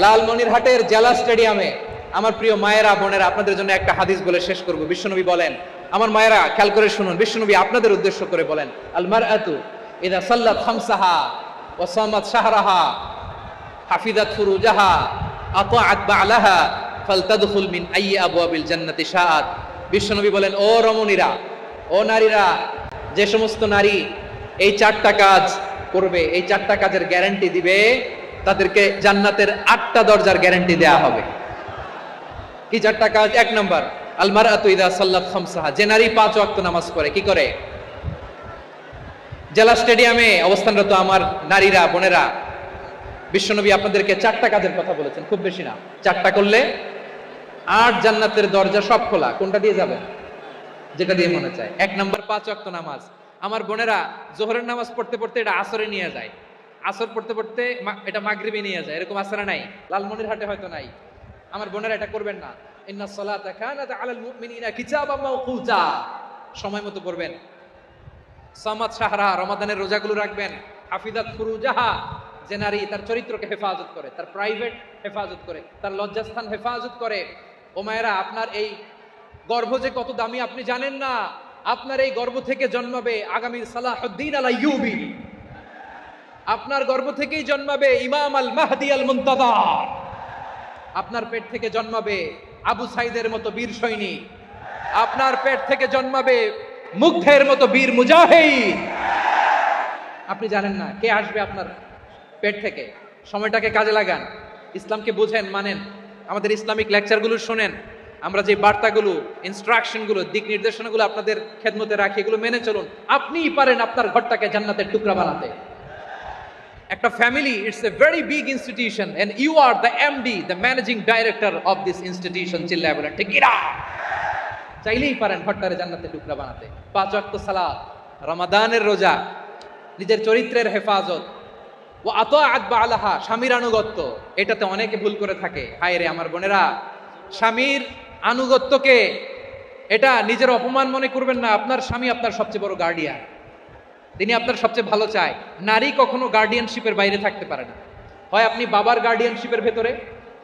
লালমনিরহাটের জেলা স্টেডিয়ামে আমার প্রিয় মায়েরা বোনেরা, আপনাদের জন্য একটা হাদিস বলে শেষ করব। বিশ্বনবী বলেন, আমার মায়েরা খেয়াল করে শুনুন, বিশ্বনবী আপনাদের উদ্দেশ্য করে বলেন, আল মারআতু ইযা সাল্লাত খামসাহা ওয়া সামাত শাহরাহা হাফিজাত ফুরুজাহা আতাআত বা'লাহা ফালতাদখুল মিন আইয়ি আবওয়াবিল জান্নাতি শাআত। বিশ্বনবী বলেন, ও রমণীরা, ও নারীরা, যে সমস্ত নারী এই চারটা কাজ করবে, এই চারটা কাজের গ্যারান্টি দিবে, তাদেরকে জান্নাতের 8টা দরজার গ্যারান্টি দেয়া হবে। কি চারটা কাজ? এক নম্বর, আল মারআতু ইযা সাল্লাত খামসাহা, যে নারী 5 ওয়াক্ত নামাজ পড়ে। কি করে? জেলা স্টেডিয়ামে অবস্থানরত আমার নারীরা বোনেরা, বিশ্বনবী আপনাদেরকে 4টা কাজের কথা বলেছেন, খুব বেশি না। 4টা করলে 8 জান্নাতের দরজা সব খোলা। কোনটা দিয়ে যাবেন? যেটা দিয়ে মনে চায়। 1 নম্বর 5 ওয়াক্ত নামাজ। আমার বোনেরা জোহরের নামাজ পড়তে পড়তে এটা আসরে নিয়ে যায়, আসর পড়তে পড়তে এটা মাগরিবে নিয়ে যায়, এরকম আসরে নাই, লালমনিরহাটে হয়তো নাই। আমার বোনেরা এটা করবেন না। ইন্নাস সালাতা কানাত আলাল মুমিনিনা কিতাবাম মাওকুতা, সময় মতো পড়বেন। সামাত শাহরা, রমাদানের রোজাগুলো রাখবেন। হাফিজাত ফুরুজাহা, যে নারী তার চরিত্রকে হেফাজত করে, তার প্রাইভেট হেফাজত করে, তার লজ্জাস্থান হেফাজত করে। ও মায়েরা, আপনার এই গর্ভ যে কত দামি আপনি জানেন না। আপনার এই গর্ভ থেকে জন্মাবে আগামীর সালাহুদ্দিন আল আইয়ুবী। আপনার গর্ভ থেকেই জন্মাবে ইমাম আল মাহদি আল মুনতাযার। আপনার পেট থেকে জন্মাবে আবু সাইদের মতো বীর সৈনিক। আপনার পেট থেকে জন্মাবে মুগ্ধের মতো বীর মুজাহিদ। আপনি জানেন না কে আসবে আপনার পেট থেকে। সময়টাকে কাজে লাগান, ইসলামকে বুঝেন, মানেন, আমাদের ইসলামিক লেকচারগুলো শোনেন। আমরা যে বার্তাগুলো, ইনস্ট্রাকশনগুলো, দিক নির্দেশনাগুলো আপনাদের খেদমতে রাখি, এগুলো মেনে চলুন। আপনিই পারেন আপনার ঘরটাকে জান্নাতের টুকরা বানাতে। একটা family, it's a very big institution and you are the MD, the managing director of this institution. চিল্লায় বলেন ঠিক কিনা? চাইলেই পারেন ঘরটারে জান্নাতের টুকরা বানাতে। 5 ওয়াক্ত সালাত, রমাদানের রোজা, নিজের চরিত্রের হেফাজত, ও আতাআত বা'লাহা, স্বামীর আনুগত্য। এটাতে অনেকে ভুল করে থাকে। হায় রে আমার বোনেরা, স্বামীর আনুগত্যকে এটা নিজের অপমান মনে করবেন না। আপনার স্বামী আপনার সবচেয়ে বড় গার্ডিয়ান, তিনি আপনার সবচেয়ে ভালো চায়। নারী কখনো গার্ডিয়ানশিপের বাইরে থাকতে পারে না। হয় আপনি বাবার গার্ডিয়ানশিপের ভেতরে,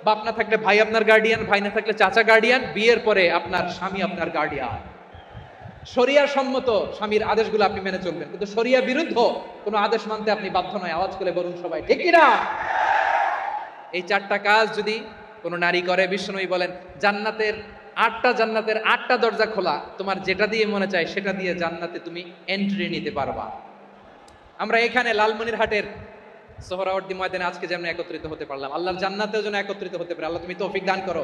বাপ না থাকলে ভাই আপনার গার্ডিয়ান, ভাই না থাকলে চাচা গার্ডিয়ান, বিয়ের পরে আপনার স্বামী আপনার গার্ডিয়ান। শরিয়া সম্মত স্বামীর আদেশগুলো আপনি মেনে চলবেন, কিন্তু শরিয়া বিরুদ্ধ কোনো আদেশ মানতে আপনি বাধ্য নয়। আওয়াজ করে বলুন সবাই ঠিক কিনা? এই 4টা কাজ যদি কোনো নারী করে, বিশ্বনবী বলেন জান্নাতের 8টা দরজা খোলা। তোমার যেটা দিয়ে মনে চায় সেটা দিয়ে জান্নাতে তুমি এন্ট্রি নিতে পারবা। আমরা এখানে লালমনিরহাটের সোহরাওয়ার্দী ময়দানে আজকে যেমন একত্রিত হতে পারলাম, আল্লাহর জান্নাতেও যেন একত্রিত হতে পারে। আল্লাহ তুমি তৌফিক দান করো।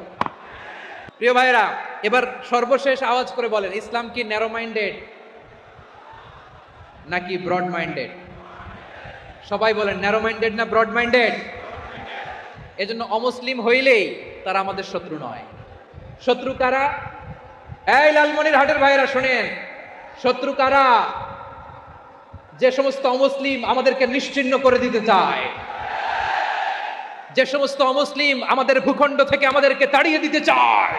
প্রিয় ভাইরা, এবার সর্বশেষ আওয়াজ করে বলেন, ইসলাম কি ন্যারো মাইন্ডেড নাকি ব্রড মাইন্ডেড? সবাই বলেন, ন্যারো মাইন্ডেড না ব্রড মাইন্ডেড? এজন্য অমুসলিম হইলেই তারা আমাদের শত্রু নয়। শত্রু কারা? এই লালমনিরহাটের ভাইরা শোনেন, শত্রু কারা? যে সমস্ত অমুসলিম আমাদেরকে নিশ্চিহ্ন করে দিতে চায়, যে সমস্ত অমুসলিম আমাদের ভূখণ্ড থেকে আমাদেরকে তাড়িয়ে দিতে চায়,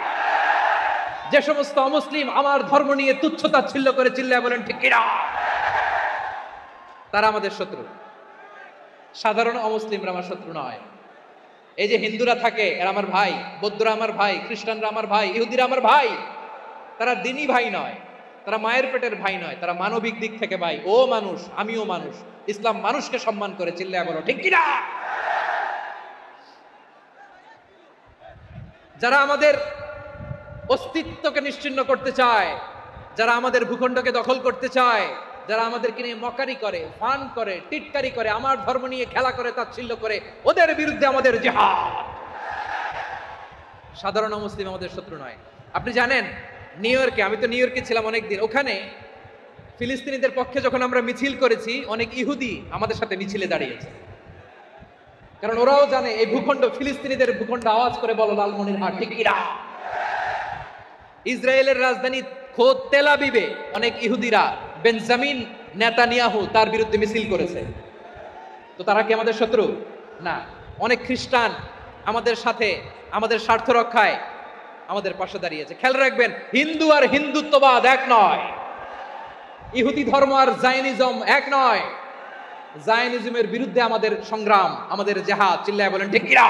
যে সমস্ত অমুসলিম আমার ধর্ম নিয়ে তুচ্ছতাচ্ছিল্য করে, চিল্লায় বলেন ঠিক কিনা? তারা আমাদের শত্রু। সাধারণ অমুসলিমরা আমার শত্রু নয়। এই যে হিন্দুরা থাকে, এরা আমার ভাই, বৌদ্ধরা আমার ভাই, খ্রিস্টানরা আমার ভাই, ইহুদিরা আমার ভাই। তারা দিনই ভাই নয়, তারা মায়ের পেটের ভাই নয়, তারা মানবিক দিক থেকে ভাই। ও মানুষ, আমিও মানুষ। ইসলাম মানুষকে সম্মান করে, চিল্লায় বলো ঠিক কিনা? যারা আমাদের অস্তিত্বকে নিশ্চিহ্ন করতে চায়, যারা আমাদের ভূখণ্ডকে দখল করতে চায়, যারা আমাদেরকে নিয়ে মকারি করে, ফান করে, টিটকারি করে, আমার ধর্ম নিয়ে খেলা করে, তাচ্ছিল্য করে, ওদের বিরুদ্ধে আমাদের জিহাদ। সাধারণ মুসলিম আমাদের শত্রু নয়। আপনি জানেন নিউ ইয়র্কে, আমি তো নিউ ইয়র্কে ছিলাম অনেকদিন, ওখানে ফিলিস্তিনিদের পক্ষে যখন আমরা মিছিল করেছি, অনেক ইহুদি আমাদের সাথে মিছিলে দাঁড়িয়েছে। কারণ ওরাও জানে এই ভূখণ্ড ফিলিস্তিনিদের ভূখণ্ড। আওয়াজ করে বলো লালমনিরহাট ঠিক কিনা? ইসরায়েলের রাজধানী খোদ তেল আবিবে অনেক ইহুদিরা বেঞ্জামিন নেতানিয়াহু তার বিরুদ্ধে মিছিল করেছে। তো তারা কি আমাদের শত্রু? না। অনেক খ্রিস্টান আমাদের সাথে, আমাদের স্বার্থ রক্ষায় আমাদের পাশে দাঁড়িয়েছে। খেয়াল রাখবেন, হিন্দু আর হিন্দুত্ববাদ এক নয়, ইহুদি ধর্ম আর জায়নিজম এক নয়। জায়নিজমের বিরুদ্ধে আমাদের সংগ্রাম, আমাদের জিহাদ। চিল্লায় বলেন ঠিক কিনা?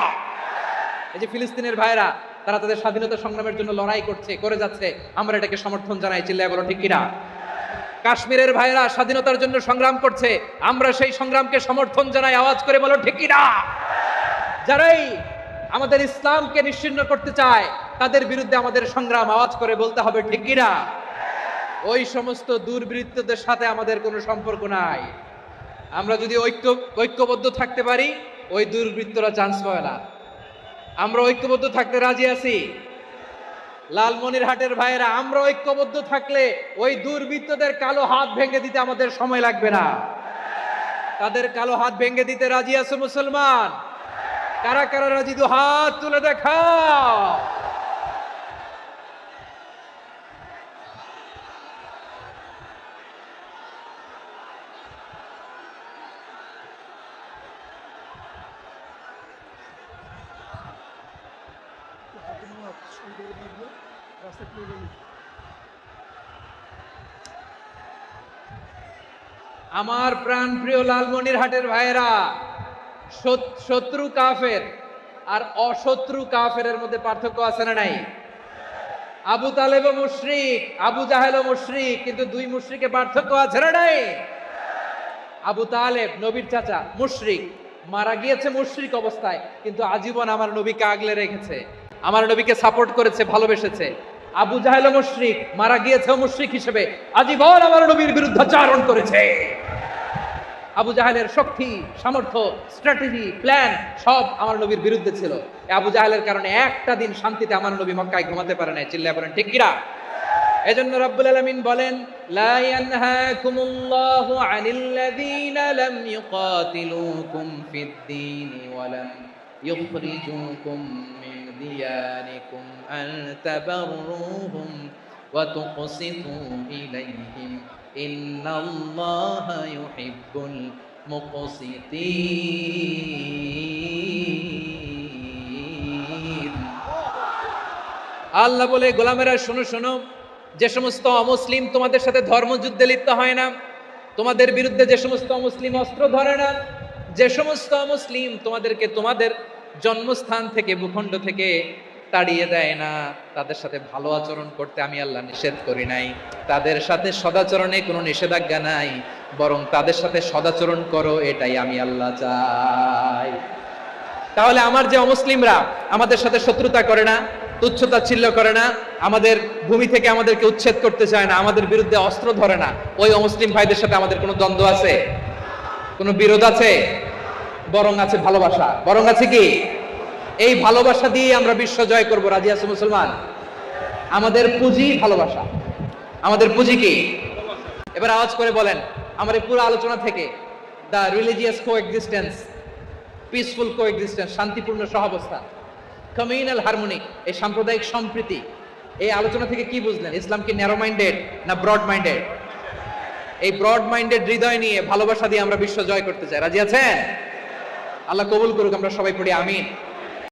এই যে ফিলিস্তিনের ভাইরা, তারা তাদের স্বাধীনতা সংগ্রামের জন্য লড়াই করছে, করে যাচ্ছে, আমরা এটাকে সমর্থন জানাই, চিল্লায় বলো ঠিক কিনা। কাশ্মীরের ভাইরা স্বাধীনতার জন্য সংগ্রাম করছে, আমরা সেই সংগ্রামকে সমর্থন জানাই, আওয়াজ করে বলো ঠিক কিনা। যারাই আমাদের ইসলামকে নিশ্চিহ্ন করতে চায়, তাদের বিরুদ্ধে আমাদের সংগ্রাম, আওয়াজ করে বলতে হবে ঠিক কিনা। ওই সমস্ত দুর্বৃত্তদের সাথে আমাদের কোনো সম্পর্ক নাই। আমরা যদি ঐক্যবদ্ধ থাকতে পারি, ওই দুর্বৃত্তরা চান্স পায় না। আমরা ঐক্যবদ্ধ থাকতে রাজি আছি। লালমনিরহাটের ভাইয়েরা, আমরা ঐক্যবদ্ধ থাকলে ওই দুর্বৃত্তদের কালো হাত ভেঙে দিতে আমাদের সময় লাগবে না। তাদের কালো হাত ভেঙে দিতে রাজি আছো মুসলমান? কারা কারা রাজি, দু হাত তুলে দেখাও। আমার প্রাণ প্রিয় লালমনিরহাটের ভাইয়েরা, শত্রু কাফের আর অশত্রু কাফেরের মধ্যে পার্থক্য আছে না নাই? আবু তালেব মুশরিক, আবু জাহেল মুশরিক, কিন্তু দুই মুশরিকে পার্থক্য আছে না নাই? আবু তালেব নবীর চাচা, মুশরিক, মারা গিয়েছে মুশরিক অবস্থায়, কিন্তু আজীবন আমার নবীকে আগলে রেখেছে, আমার নবীকে সাপোর্ট করেছে, ভালোবেসেছে। আবু জাহেল মুশরিক, মারা গিয়েছে মুশরিক হিসেবে, আজীবন আমার নবীর বিরুদ্ধাচারণ করেছে। আবু জাহেলের শক্তি, সামর্থ্য, স্ট্র্যাটেজি, প্ল্যান সব আমার নবীর বিরুদ্ধে ছিল। আবু জাহেলের কারণে একটা দিন শান্তিতে আমার নবী মক্কায় ঘুমাতে পারে না। চিল্লায় বলেন ঠিক কিনা। এজন্য রব্বুল আলামিন বলেন, লা ইয়ানহাকুমুল্লাহু আনিল্লাযীনা লাম ইউকাতিলুকুম ফিদ-দীন ওয়া লাম ইউখরিজুকুম মিন দিয়ারিকুম আন তাবাররুহুম ওয়া তুকসিতু ইলাইহিম ইন্নাল্লাহা ইউহিব্বুল মুকসিতিন। আল্লাহ বলে, গোলামেরা শোনো শোনো, যে সমস্ত অমুসলিম তোমাদের সাথে ধর্মযুদ্ধে লিপ্ত হয় না, তোমাদের বিরুদ্ধে যে সমস্ত অমুসলিম অস্ত্র ধরে না, যে সমস্ত অমুসলিম তোমাদেরকে তোমাদের জন্মস্থান থেকে, ভূখণ্ড থেকে তাড়িয়ে দেয় না, তাদের সাথে ভালো আচরণ করতে আমি আল্লাহ নিষেধ করি নাই। তাদের সাথে সদাচরণে কোনো নিষেধাজ্ঞা নাই, বরং তাদের সাথে সদাচরণ করো, এটাই আমি আল্লাহ চাই। তাহলে আমার যে অমুসলিমরা আমাদের সাথে শত্রুতা করে না, তুচ্ছতাচ্ছিল্য করে না, আমাদের ভূমি থেকে আমাদেরকে উচ্ছেদ করতে চায় না, আমাদের বিরুদ্ধে অস্ত্র ধরে না, ওই অমুসলিম ভাইদের সাথে আমাদের কোনো দ্বন্দ্ব আছে? কোনো বিরোধ আছে? বরং আছে ভালোবাসা। বরং আছে কি? এই ভালোবাসা দিয়ে আমরা বিশ্ব জয় করবো। রাজি আছো মুসলমান? আমাদের পুঁজি ভালোবাসা। আমাদের পুঁজি কি? এবার আওয়াজ করে বলেন, আমার এই পুরো আলোচনা থেকে the religious coexistence, peaceful coexistence, শান্তিপূর্ণ সহাবস্থান, কমিউনাল হারমোনি, এই সাম্প্রদায়িক সম্প্রীতি, এই আলোচনা থেকে কি বুঝলেন? ইসলাম কি ন্যারো মাইন্ডেড না ব্রড মাইন্ডেড? এই ব্রড মাইন্ডেড হৃদয় নিয়ে, ভালোবাসা দিয়ে আমরা বিশ্ব জয় করতে চাই। রাজি আছেন? আল্লাহ কবুল করুক। আমরা সবাই পড়ি আমিন।